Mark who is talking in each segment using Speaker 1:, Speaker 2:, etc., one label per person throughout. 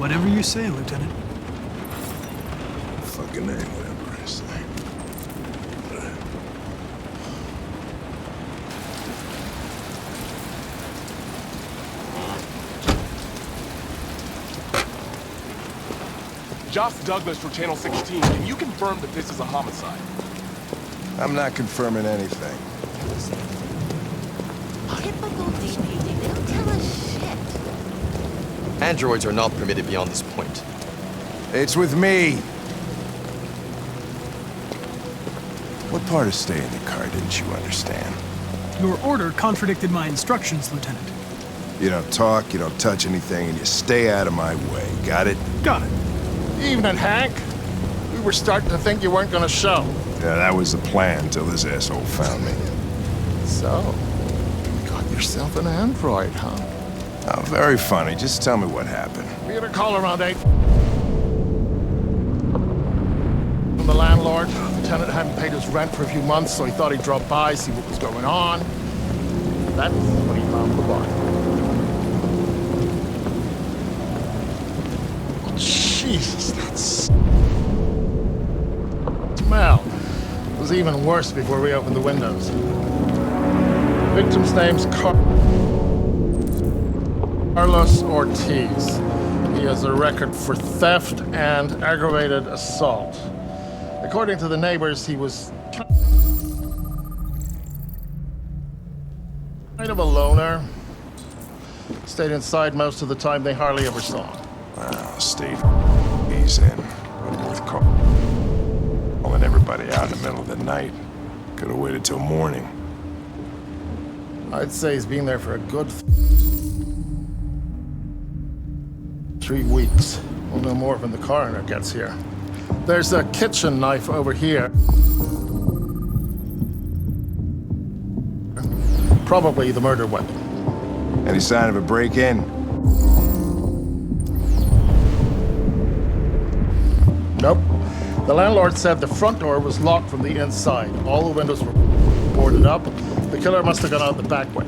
Speaker 1: Whatever you say, Lieutenant.
Speaker 2: Fucking name, whatever I say.
Speaker 3: Josh Douglas for Channel 16. Can you confirm that this is a homicide?
Speaker 2: I'm not confirming anything.
Speaker 4: Typical DPD, they don't tell us shit.
Speaker 5: Androids are not permitted beyond this point.
Speaker 2: It's with me. What part of staying in the car didn't you understand?
Speaker 1: Your order contradicted my instructions, Lieutenant.
Speaker 2: You don't talk, you don't touch anything, and you stay out of my way. Got it?
Speaker 1: Got it.
Speaker 6: Evening, Hank. We were starting to think you weren't gonna show.
Speaker 2: Yeah, that was the plan till this asshole found me.
Speaker 6: So, you got yourself an android, huh?
Speaker 2: Oh, very funny. Just tell me what happened.
Speaker 6: We had a call around 8 from the landlord. The tenant hadn't paid his rent for a few months, so he thought he'd drop by, see what was going on. That's when he found the body. Oh, Jesus, that's... smell. It was even worse before we opened the windows. The victim's name's Carlos Ortiz. He has a record for theft and aggravated assault. According to the neighbors, he was kind of a loner. Stayed inside most of the time. They hardly ever saw him.
Speaker 2: Well, Steve, he's in. With calling everybody out in the middle of the night. Could have waited till morning.
Speaker 6: I'd say he's been there for a good 3 weeks. We'll know more when the coroner gets here. There's a kitchen knife over here. Probably the murder weapon.
Speaker 2: Any sign of a break-in?
Speaker 6: Nope. The landlord said the front door was locked from the inside. All the windows were boarded up. The killer must have gone out the back way.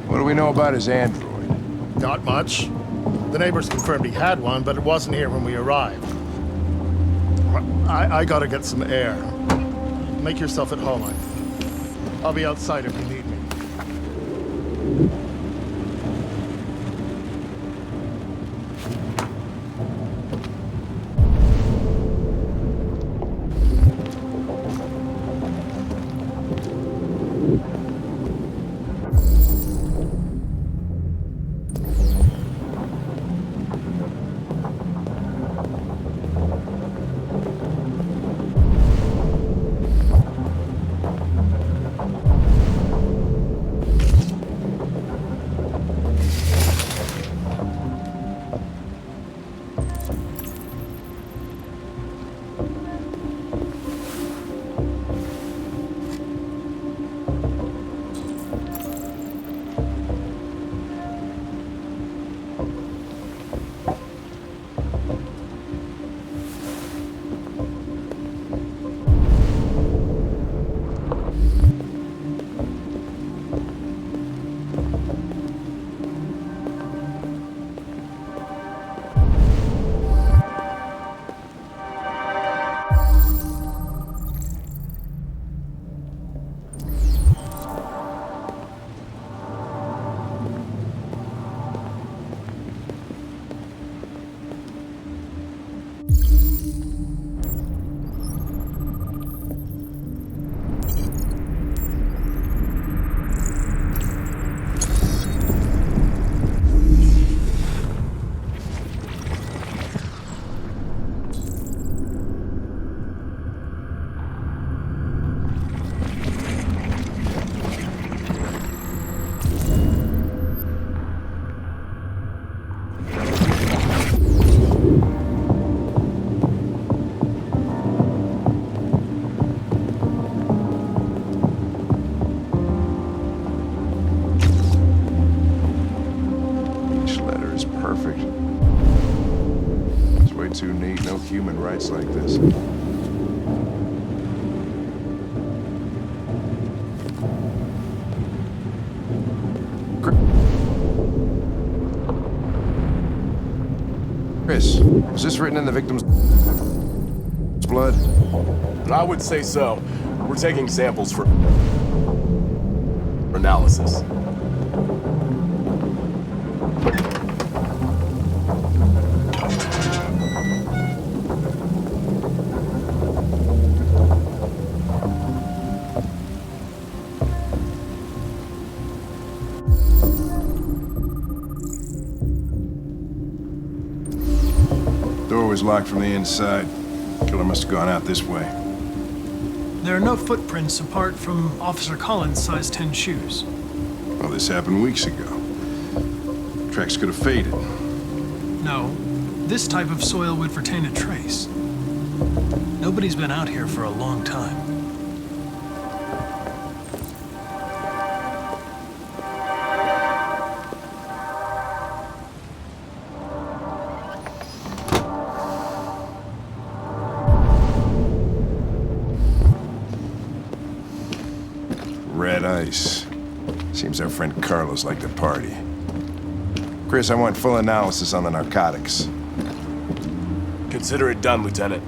Speaker 2: What do we know about his android?
Speaker 6: Not much. The neighbors confirmed he had one, but it wasn't here when we arrived. I gotta get some air. Make yourself at home. I'll be outside if you need me.
Speaker 2: Too neat, no human rights like this. Chris, Chris, was this written in the victim's blood?
Speaker 3: I would say so. We're taking samples for analysis.
Speaker 2: Door was locked from the inside. Killer must have gone out this way.
Speaker 1: There are no footprints apart from Officer Collins' size 10 shoes.
Speaker 2: Well, this happened weeks ago. Tracks could have faded.
Speaker 1: No, this type of soil would retain a trace. Nobody's been out here for a long time.
Speaker 2: Red ice. Seems our friend Carlos liked to party. Chris, I want full analysis on the narcotics.
Speaker 3: Consider it done, Lieutenant.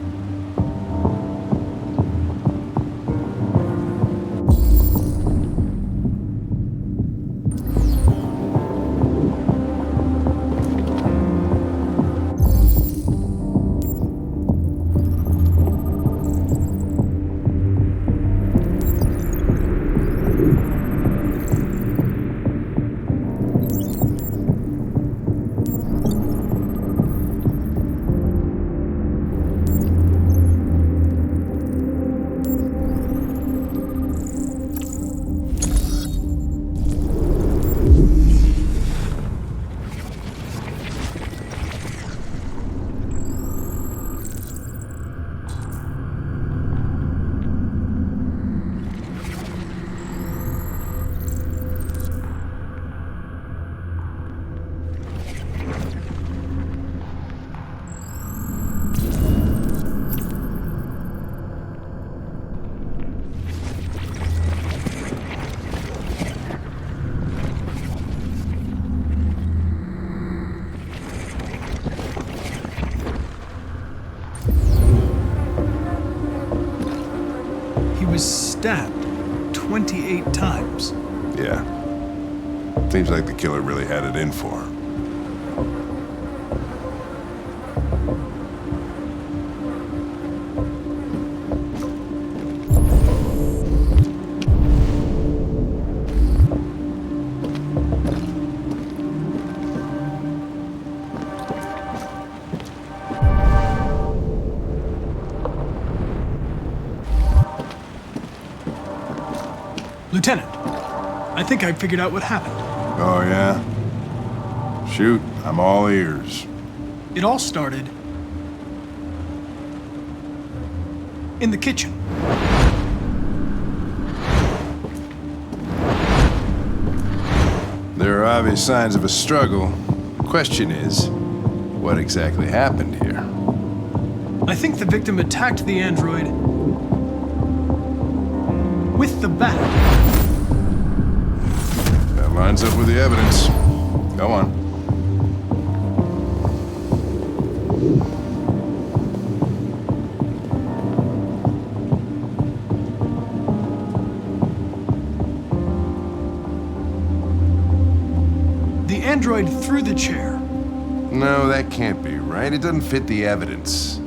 Speaker 1: He was stabbed 28 times.
Speaker 2: Yeah. Seems like the killer really had it in for him.
Speaker 1: Lieutenant, I think I figured out what happened.
Speaker 2: Oh, yeah? Shoot, I'm all ears.
Speaker 1: It all started in the kitchen.
Speaker 2: There are obvious signs of a struggle. Question is, what exactly happened here?
Speaker 1: I think the victim attacked the android with the bat.
Speaker 2: That lines up with the evidence. Go on.
Speaker 1: The android threw the chair.
Speaker 2: No, that can't be right. It doesn't fit the evidence.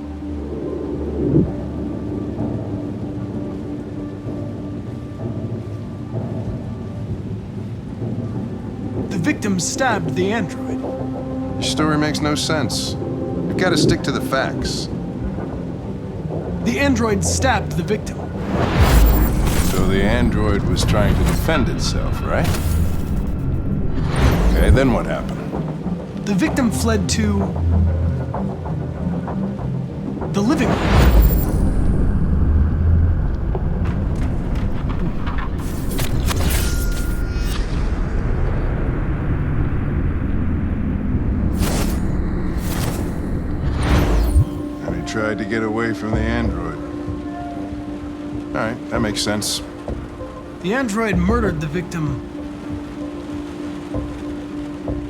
Speaker 1: The victim stabbed the android.
Speaker 2: Your story makes no sense. You've got to stick to the facts.
Speaker 1: The android stabbed the victim.
Speaker 2: So the android was trying to defend itself, right? Okay, then what happened?
Speaker 1: The victim fled to the living room.
Speaker 2: And he tried to get away from the android. All right, that makes sense.
Speaker 1: The android murdered the victim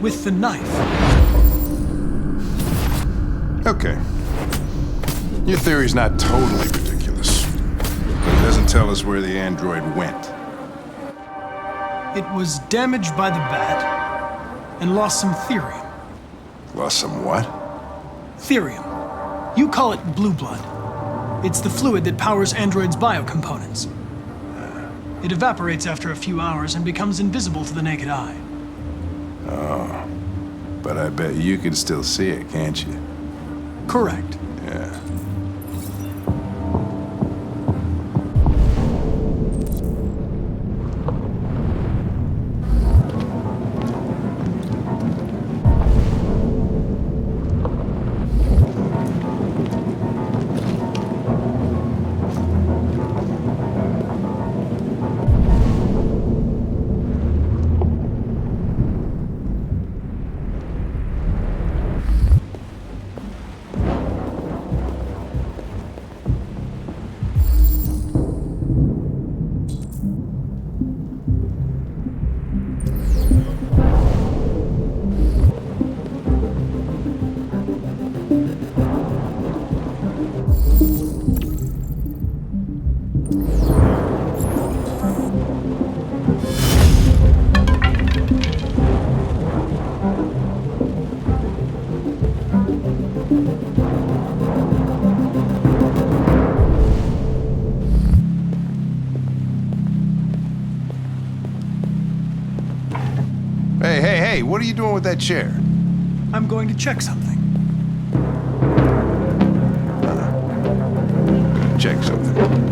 Speaker 1: with the knife.
Speaker 2: Okay. Your theory's not totally ridiculous. But it doesn't tell us where the android went.
Speaker 1: It was damaged by the bat and lost some therium.
Speaker 2: Lost some what?
Speaker 1: Therium. You call it blue blood. It's the fluid that powers androids' biocomponents. It evaporates after a few hours and becomes invisible to the naked eye.
Speaker 2: Oh. But I bet you can still see it, can't you?
Speaker 1: Correct.
Speaker 2: Yeah. Hey, what are you doing with that chair?
Speaker 1: I'm going to check something.
Speaker 2: Check something.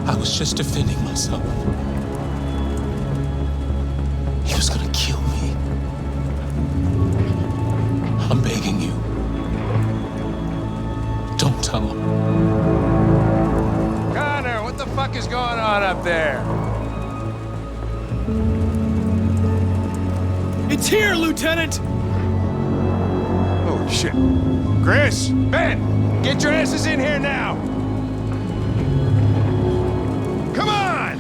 Speaker 7: I was just defending myself. He was gonna kill me. I'm begging you. Don't tell him.
Speaker 2: Connor, what the fuck is going on up there?
Speaker 1: It's here, Lieutenant!
Speaker 2: Oh, shit. Chris, Ben, get your asses in here now! Come on!